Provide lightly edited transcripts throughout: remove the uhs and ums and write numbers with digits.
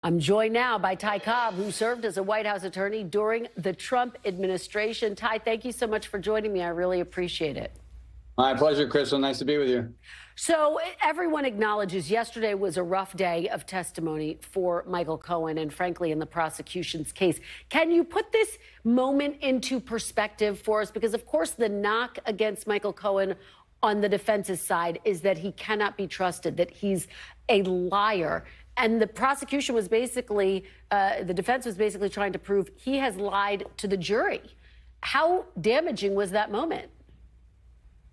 I'm joined now by Ty Cobb, who served as a White House attorney during the Trump administration. Ty, thank you so much for joining me. I really appreciate it. My pleasure, Kristen. Nice to be with you. So everyone acknowledges yesterday was a rough day of testimony for Michael Cohen and, frankly, in the prosecution's case. Can you put this moment into perspective for us? Because, of course, the knock against Michael Cohen on the defense's side is that he cannot be trusted, that he's a liar. And the prosecution was basically, the defense was basically trying to prove he has lied to the jury. How damaging was that moment?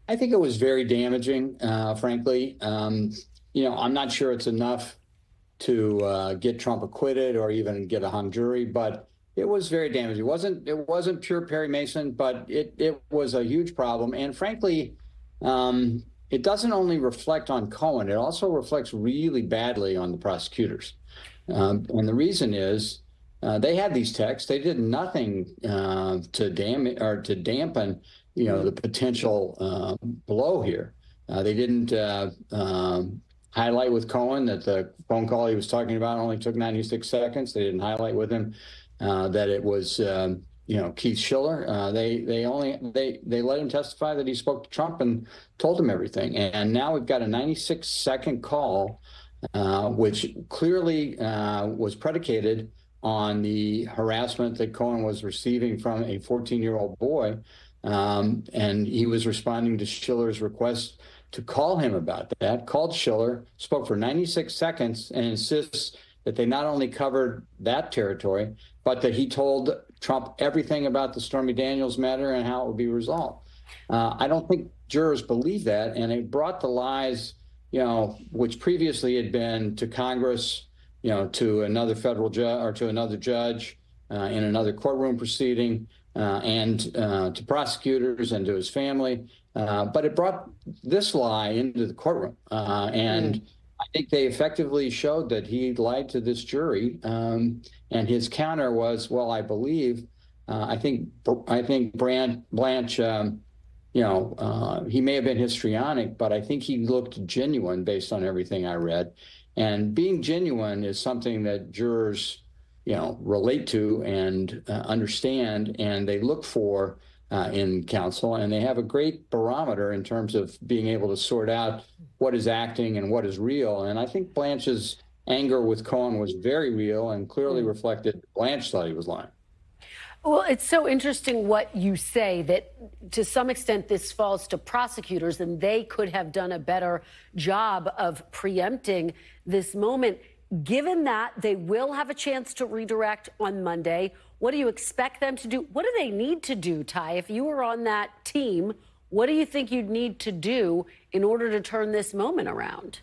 I think it was very damaging, frankly. I'm not sure it's enough to get Trump acquitted or even get a hung jury, but it was very damaging. It wasn't pure Perry Mason, but it was a huge problem. And frankly, it doesn't only reflect on Cohen, it also reflects really badly on the prosecutors. And the reason is they had these texts. They did nothing to dampen, the potential blow here. They didn't highlight with Cohen that the phone call he was talking about only took 96 seconds. They didn't highlight with him that it was Keith Schiller. They let him testify that he spoke to Trump and told him everything. And now we've got a 96-second call, which clearly was predicated on the harassment that Cohen was receiving from a 14-year-old boy. And he was responding to Schiller's request to call him about that, called Schiller, spoke for 96 seconds, and insists that they not only covered that territory, but that he told Trump everything about the Stormy Daniels matter and how it would be resolved. I don't think jurors believe that, and it brought the lies, which previously had been to Congress, to another federal judge or to another judge in another courtroom proceeding, and to prosecutors and to his family. But it brought this lie into the courtroom, and I think they effectively showed that he lied to this jury. And his counter was, well, I believe, I think Blanche, he may have been histrionic, but I think he looked genuine based on everything I read. And being genuine is something that jurors, relate to and understand, and they look for in counsel, and they have a great barometer in terms of being able to sort out what is acting and what is real. And I think Blanche's anger with Cohen was very real and clearly reflected Blanche thought he was lying. Well, it's so interesting what you say, that to some extent this falls to prosecutors and they could have done a better job of preempting this moment. Given that they will have a chance to redirect on Monday, what do you expect them to do? What do they need to do, Ty? If you were on that team, what do you think you'd need to do in order to turn this moment around?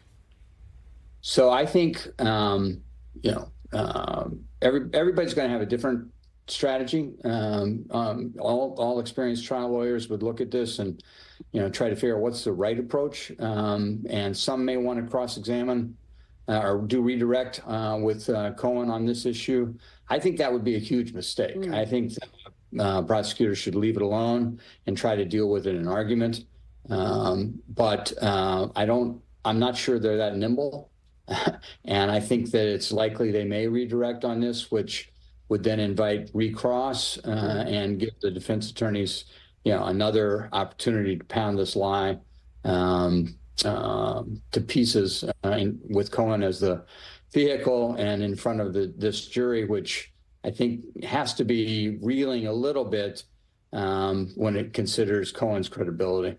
So I think, everybody's going to have a different strategy. All experienced trial lawyers would look at this and, try to figure out what's the right approach. And some may want to cross-examine or do redirect with Cohen on this issue. I think that would be a huge mistake. I think that, prosecutors should leave it alone and try to deal with it in argument. But I'm not sure they're that nimble. And I think that it's likely they may redirect on this, which would then invite recross and give the defense attorneys, another opportunity to pound this lie to pieces with Cohen as the vehicle and in front of this jury, which I think has to be reeling a little bit when it considers Cohen's credibility.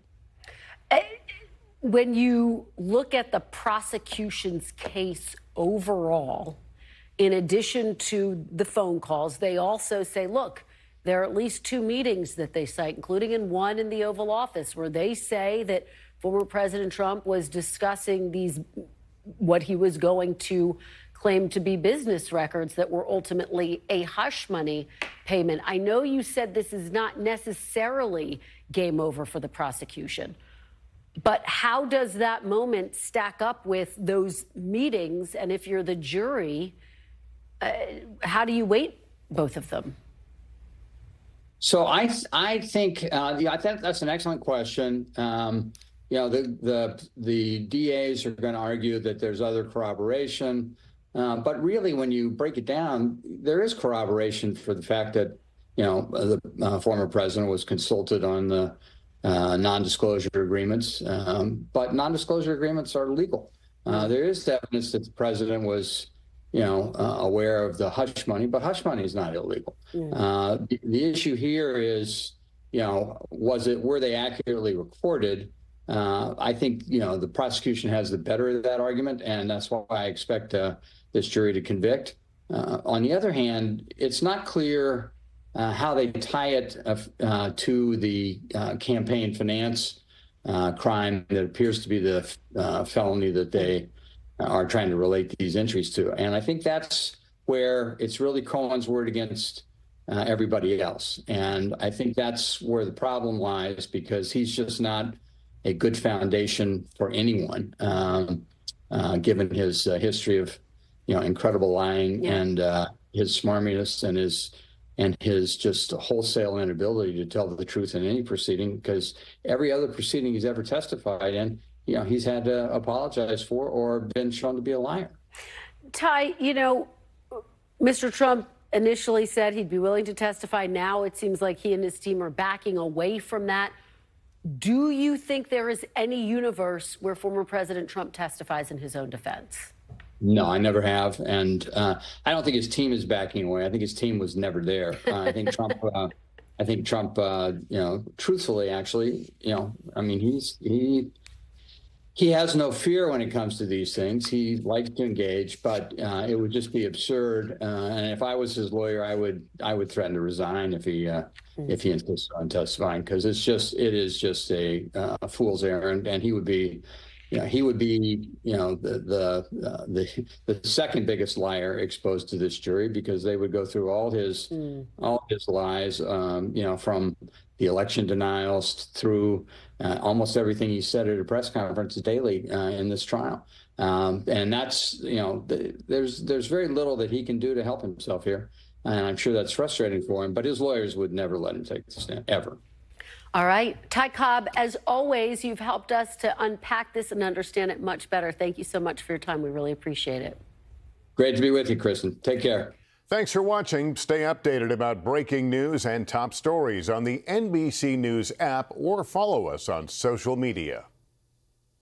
When you look at the prosecution's case overall, in addition to the phone calls, they also say, look, there are at least two meetings that they cite, including one in the Oval Office, where they say that former President Trump was discussing what he was going to claim to be business records that were ultimately a hush money payment. I know you said this is not necessarily game over for the prosecution, but how does that moment stack up with those meetings? And if you're the jury, how do you weight both of them? So I think that's an excellent question. The DAs are going to argue that there's other corroboration. But really, when you break it down, there is corroboration for the fact that, the former president was consulted on the non-disclosure agreements, but non-disclosure agreements are legal. There is evidence that the president was, aware of the hush money, but hush money is not illegal. The issue here is, were they accurately recorded? I think, the prosecution has the better of that argument, and that's why I expect this jury to convict. On the other hand, it's not clear how they tie it to the campaign finance crime that appears to be the felony that they are trying to relate these entries to. And I think that's where it's really Cohen's word against everybody else. And I think that's where the problem lies, because he's just not a good foundation for anyone, given his history of, incredible lying and his smarminess and his just wholesale inability to tell the truth in any proceeding, because every other proceeding he's ever testified in, he's had to apologize for or been shown to be a liar. Ty, Mr. Trump initially said he'd be willing to testify. Now it seems like he and his team are backing away from that. Do you think there is any universe where former President Trump testifies in his own defense? No, I never have. And I don't think his team is backing away. I think his team was never there. I think Trump, truthfully, actually, I mean, he has no fear when it comes to these things. He likes to engage, but it would just be absurd. And if I was his lawyer, I would threaten to resign if he insists on testifying, because it is just a fool's errand, and he would be the second biggest liar exposed to this jury, because they would go through all his lies, from the election denials through almost everything he said at a press conference daily in this trial. And that's, there's very little that he can do to help himself here. And I'm sure that's frustrating for him, but his lawyers would never let him take the stand, ever. All right. Ty Cobb, as always, you've helped us to unpack this and understand it much better. Thank you so much for your time. We really appreciate it. Great to be with you, Kristen. Take care. Thanks for watching. Stay updated about breaking news and top stories on the NBC News app, or follow us on social media.